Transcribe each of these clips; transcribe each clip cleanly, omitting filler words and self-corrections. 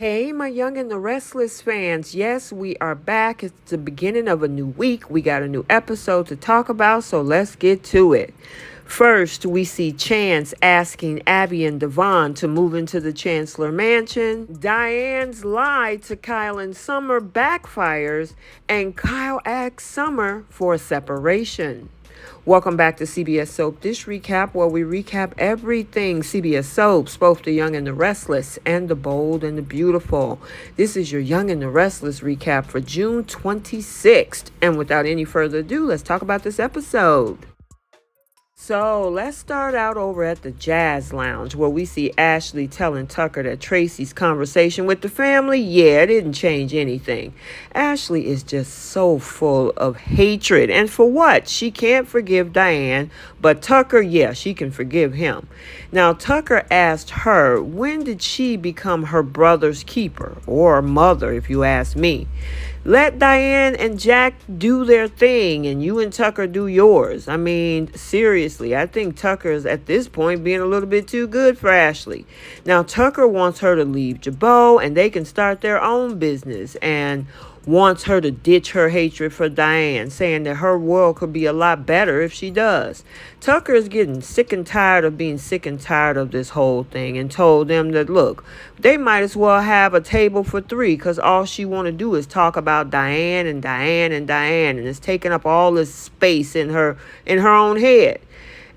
Hey, my Young and the Restless fans. Yes, we are back. It's the beginning of a new week. We got a new episode to talk about, so let's get to it. First, we see Chance asking Abby and Devon to move into the Chancellor Mansion. Diane's lie to Kyle and Summer backfires, and Kyle asks Summer for a separation. Welcome back to CBS Soap Dish Recap, where we recap everything CBS Soaps, both the young and the restless, and the bold and the beautiful. This is your Young and the Restless recap for June 26th. And without any further ado, let's talk about this episode. So let's start out over at the Jazz Lounge, where we see Ashley telling Tucker that Tracy's conversation with the family, it didn't change anything. Ashley is just so full of hatred. And for what? She can't forgive Diane, but Tucker, she can forgive him. Now, Tucker asked her, when did she become her brother's keeper? Or mother, if you ask me. Let Diane and Jack do their thing and you and Tucker do yours. I mean, seriously, I think Tucker is at this point being a little bit too good for Ashley. Now, Tucker wants her to leave Jabot and they can start their own business, and wants her to ditch her hatred for Diane, saying that her world could be a lot better if she does. Tucker is getting sick and tired of being sick and tired of this whole thing, and told them that, look, they might as well have a table for three, because all she want to do is talk about Diane and Diane and Diane, and it's taking up all this space in her own head.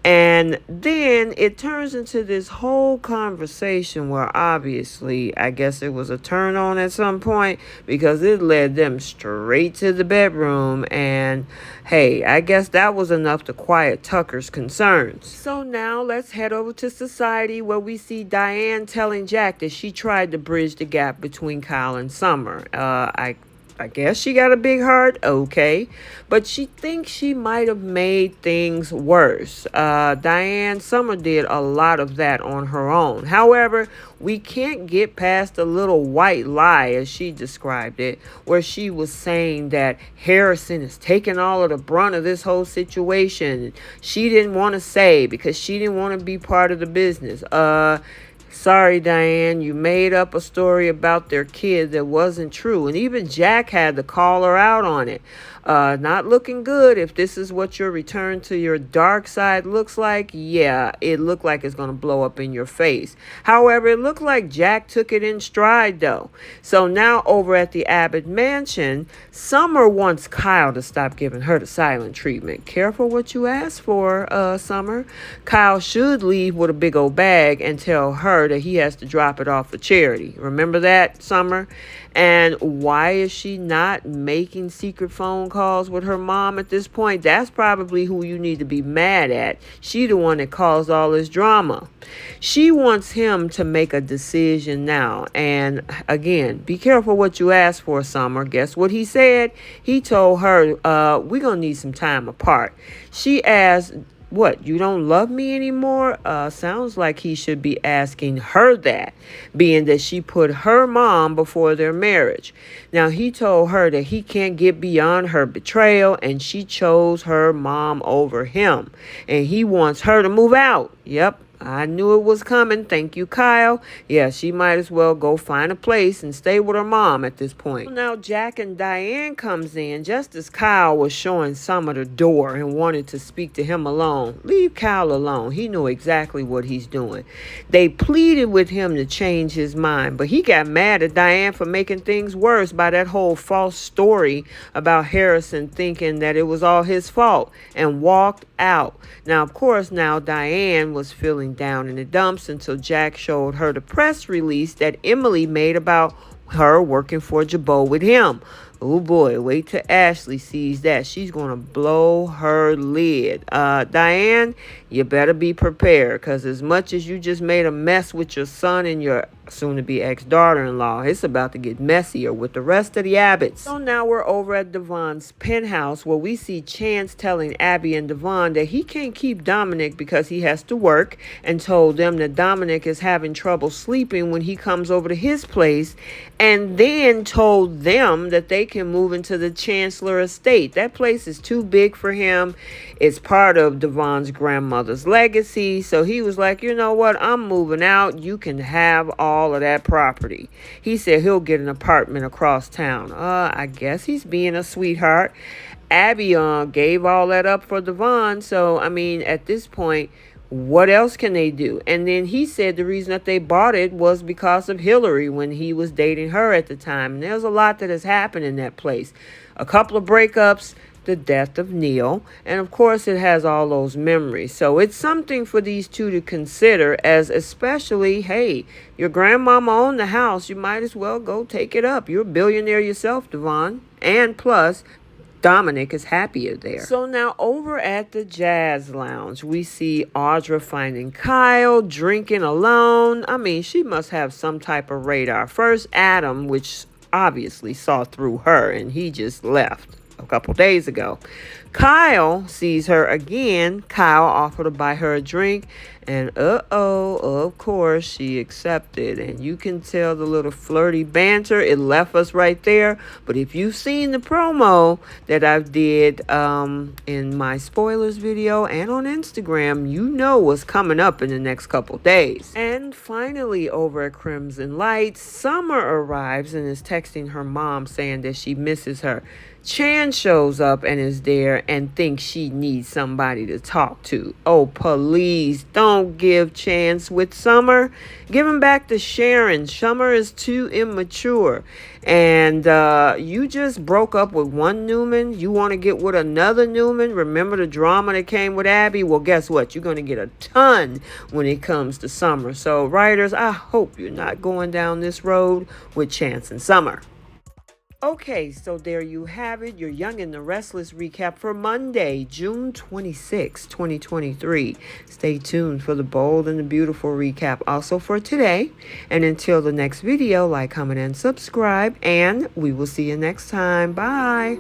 And then it turns into this whole conversation where obviously, I guess it was a turn on at some point, because it led them straight to the bedroom. And hey, I guess that was enough to quiet Tucker's concerns. So now let's head over to society, where we see Diane telling Jack that she tried to bridge the gap between Kyle and Summer. I guess she got a big heart, okay, but she thinks she might have made things worse. Diane Summer did a lot of that on her own. However, we can't get past the little white lie, as she described it, where she was saying that Harrison is taking all of the brunt of this whole situation. She didn't want to say because she didn't want to be part of the business. Sorry, Diane, you made up a story about their kid that wasn't true. And even Jack had to call her out on it. Not looking good if this is what your return to your dark side looks like. Yeah, it looked like it's going to blow up in your face. However, it looked like Jack took it in stride, though. So now over at the Abbott Mansion, Summer wants Kyle to stop giving her the silent treatment. Careful what you ask for, Summer. Kyle should leave with a big old bag and tell her that he has to drop it off for charity. Remember that, Summer? And why is she not making secret phone calls with her mom at this point? That's probably who you need to be mad at. She the one that caused all this drama. She wants him to make a decision now. And again, be careful what you ask for, Summer. Guess what he said? He told her, we're going to need some time apart. She asked, what, you don't love me anymore? Sounds like he should be asking her that, being that she put her mom before their marriage. Now, he told her that he can't get beyond her betrayal, and she chose her mom over him. And he wants her to move out. Yep. I knew it was coming. Thank you, Kyle. Yeah, she might as well go find a place and stay with her mom at this point. Now, Jack and Diane comes in just as Kyle was showing Summer the door and wanted to speak to him alone. Leave Kyle alone. He knew exactly what he's doing. They pleaded with him to change his mind, but he got mad at Diane for making things worse by that whole false story about Harrison thinking that it was all his fault, and walked out. Now, of course, Diane was feeling down in the dumps until Jack showed her the press release that Emily made about her working for Jabot with him. Oh boy, wait till Ashley sees that. She's going to blow her lid. Diane, you better be prepared, because as much as you just made a mess with your son and your soon-to-be ex-daughter-in-law, it's about to get messier with the rest of the Abbotts. So now we're over at Devon's penthouse, where we see Chance telling Abby and Devon that he can't keep Dominic because he has to work, and told them that Dominic is having trouble sleeping when he comes over to his place, and then told them that they can move into the Chancellor estate. That place is too big for him. It's part of Devon's grandmother's legacy. So he was like, you know what? I'm moving out. You can have all all of that property. He said he'll get an apartment across town. I guess he's being a sweetheart. Abby gave all that up for Devon. So, I mean, at this point, what else can they do? And then he said the reason that they bought it was because of Hillary when he was dating her at the time. And there's a lot that has happened in that place. A couple of breakups, the death of Neil, and of course it has all those memories. So it's something for these two to consider, as especially, hey, your grandmama owned the house. You might as well go take it up. You're a billionaire yourself, Devon. And plus, Dominic is happier there. So now over at the Jazz Lounge, we see Audra finding Kyle drinking alone. I mean, she must have some type of radar. First, Adam, which obviously saw through her, and he just left a couple days ago. Kyle sees her again. Kyle offered to buy her a drink, and of course she accepted. And you can tell the little flirty banter, it left us right there. But if you've seen the promo that I did in my spoilers video and on Instagram, you know what's coming up in the next couple days. And finally, over at Crimson Lights, Summer arrives and is texting her mom saying that she misses her. Chan shows up and is there and thinks she needs somebody to talk to. Oh, please don't give Chance with Summer. Give him back to Sharon. Summer is too immature. And you just broke up with one Newman. You want to get with another Newman? Remember the drama that came with Abby? Well, guess what? You're going to get a ton when it comes to Summer. So, writers, I hope you're not going down this road with Chance and Summer. Okay, so there you have it, your Young and the Restless recap for Monday, June 26, 2023. Stay tuned for the bold and the beautiful recap also for today. And until the next video, like, comment, and subscribe, and we will see you next time. Bye.